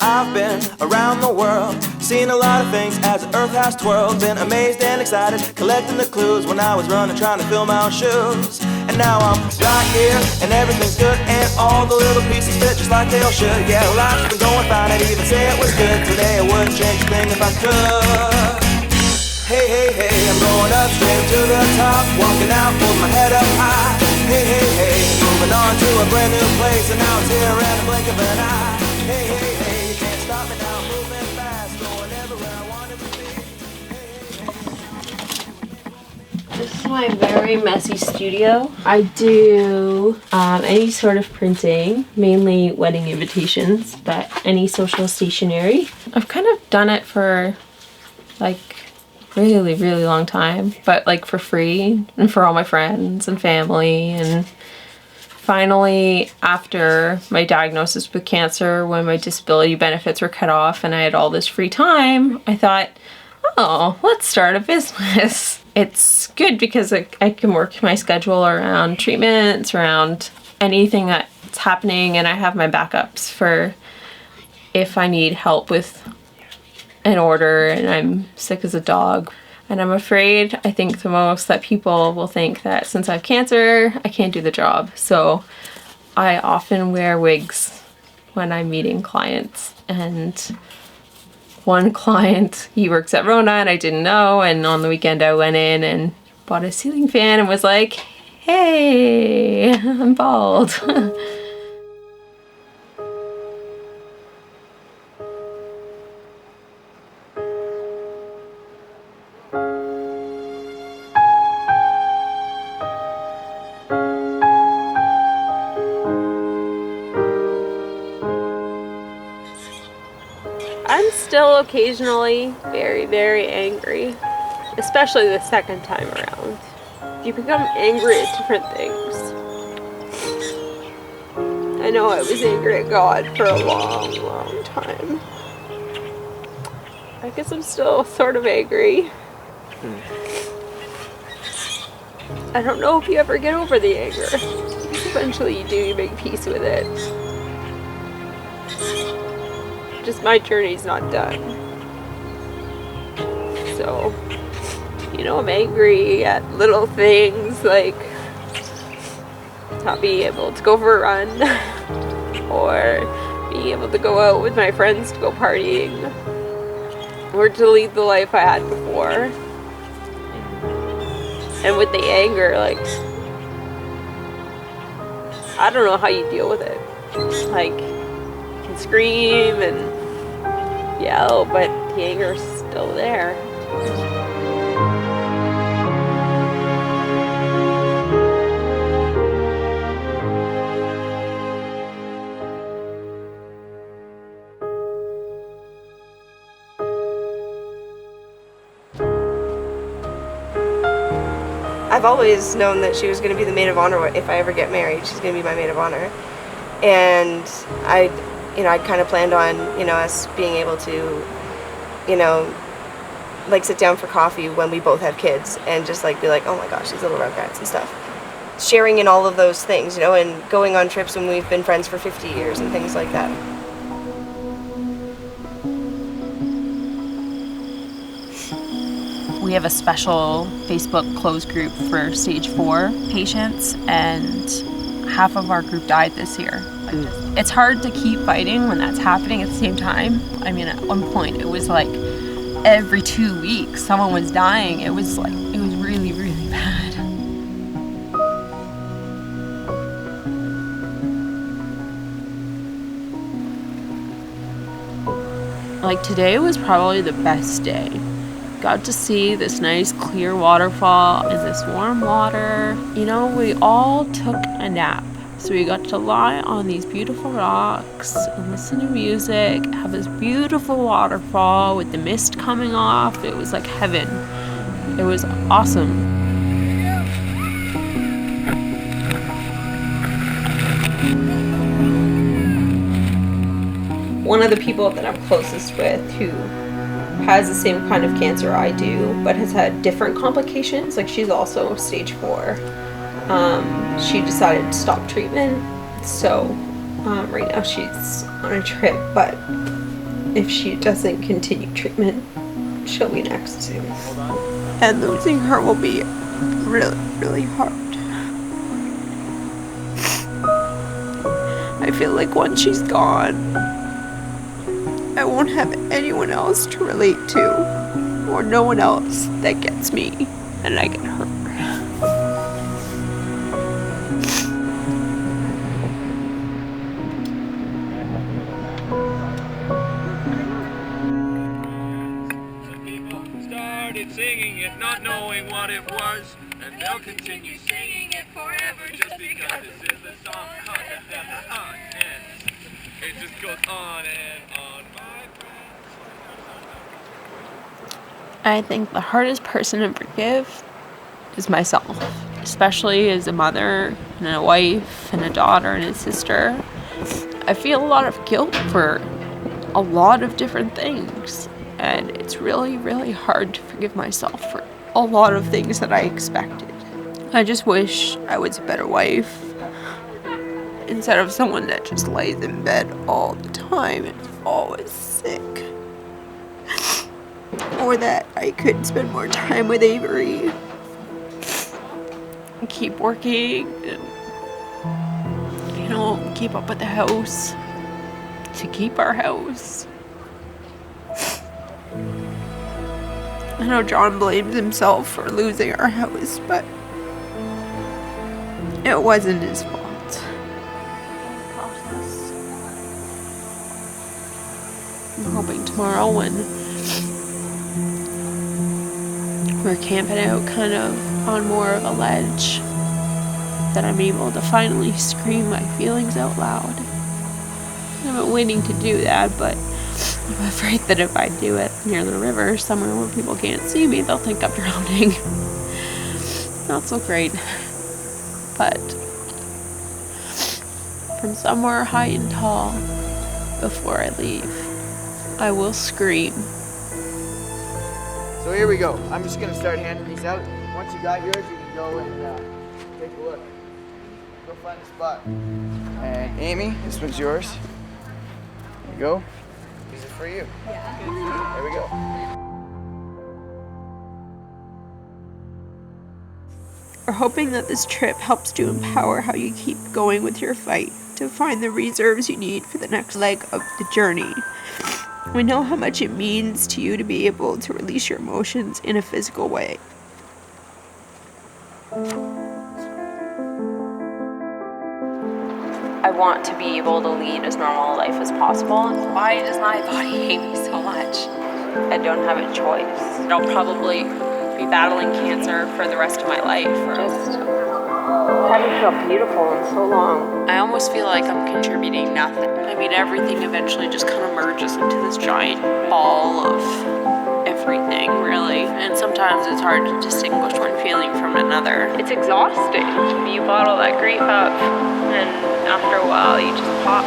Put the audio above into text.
I've been around the world, seen a lot of things as the earth has twirled. Been amazed and excited, collecting the clues when I was running, trying to fill my own shoes. And now I'm right here, and everything's good, and all the little pieces fit just like they all should. Yeah, life's been going fine, I'd even say it was good. Today I wouldn't change a thing if I could. Hey, hey, hey, I'm going up straight to the top, walking out with my head up high. Hey, hey, hey, moving on to a brand new place, and now it's here in the blink of an eye. Hey, hey, hey, you can't stop me now, moving fast, going everywhere I wanted to be. This is my very messy studio. I do any sort of printing, mainly wedding invitations, but any social stationery. I've kind of done it for like really long time, but like for free and for all my friends and family. And finally, after my diagnosis with cancer, when my disability benefits were cut off and I had all this free time, I thought, oh, let's start a business. It's good because I can work my schedule around treatments, around anything that's happening, and I have my backups for if I need help with an order and I'm sick as a dog. And I'm afraid, I think the most, that people will think that since I have cancer, I can't do the job. So I often wear wigs when I'm meeting clients. And one client, he works at Rona and I didn't know, and on the weekend I went in and bought a ceiling fan and was like, hey, I'm bald. I'm still occasionally very angry, especially the second time around. You become angry at different things. I know I was angry at God for a long time. I guess I'm still sort of angry. I don't know if you ever get over the anger. Eventually you do, you make peace with it. Just my journey's not done. So, you know, I'm angry at little things like not being able to go for a run or being able to go out with my friends to go partying or to lead the life I had before. And with the anger, like, I don't know how you deal with it. Like, you can scream and yell, but the anger's still there. I've always known that she was going to be the maid of honor. If I ever get married, she's going to be my maid of honor. And I kind of planned on, us being able to, like sit down for coffee when we both have kids and just like be like, oh my gosh, these little rugrats and stuff. Sharing in all of those things, and going on trips when we've been friends for 50 years and things like that. We have a special Facebook closed group for stage 4 patients, and half of our group died this year. It's hard to keep fighting when that's happening at the same time. I mean, at one point it was like every 2 weeks someone was dying. It was really bad. Like today was probably the best day. Got to see this nice clear waterfall and this warm water. We all took a nap. So we got to lie on these beautiful rocks and listen to music, have this beautiful waterfall with the mist coming off. It was like heaven. It was awesome. One of the people that I'm closest with who has the same kind of cancer I do, but has had different complications, like she's also stage 4. She decided to stop treatment, so right now she's on a trip, but if she doesn't continue treatment, she'll be next soon. And losing her will be really, really hard. I feel like once she's gone, I won't have anyone else to relate to, or no one else that gets me, and I get her. Singing it, not knowing what it was, and they'll continue singing it forever just because this is the song. It just goes on and on. I think the hardest person to forgive is myself, especially as a mother and a wife and a daughter and a sister. I feel a lot of guilt for a lot of different things. And it's really, really hard to forgive myself for a lot of things that I expected. I just wish I was a better wife instead of someone that just lays in bed all the time and always sick. Or that I could spend more time with Avery and keep working and, keep up with the house to keep our house. I know John blames himself for losing our house, but it wasn't his fault. I'm hoping tomorrow when we're camping out kind of on more of a ledge that I'm able to finally scream my feelings out loud. I've been waiting to do that, but I'm afraid that if I do it near the river, somewhere where people can't see me, they'll think I'm drowning. Not so great. But from somewhere high and tall, before I leave, I will scream. So here we go. I'm just going to start handing these out. Once you got yours, you can go and take a look. Go find a spot. And Amy, this one's yours. There you go. These are for you. Yeah. There we go. We're hoping that this trip helps to empower how you keep going with your fight, to find the reserves you need for the next leg of the journey. We know how much it means to you to be able to release your emotions in a physical way. I want to be able to lead as normal a life as possible. Why does my body hate me so much? I don't have a choice. I'll probably be battling cancer for the rest of my life. Just haven't felt beautiful in so long. I almost feel like I'm contributing nothing. I mean, everything eventually just kind of merges into this giant ball of everything, really. And sometimes it's hard to distinguish one feeling from another. It's exhausting. You bottle that grief up, and after a while, you just pop.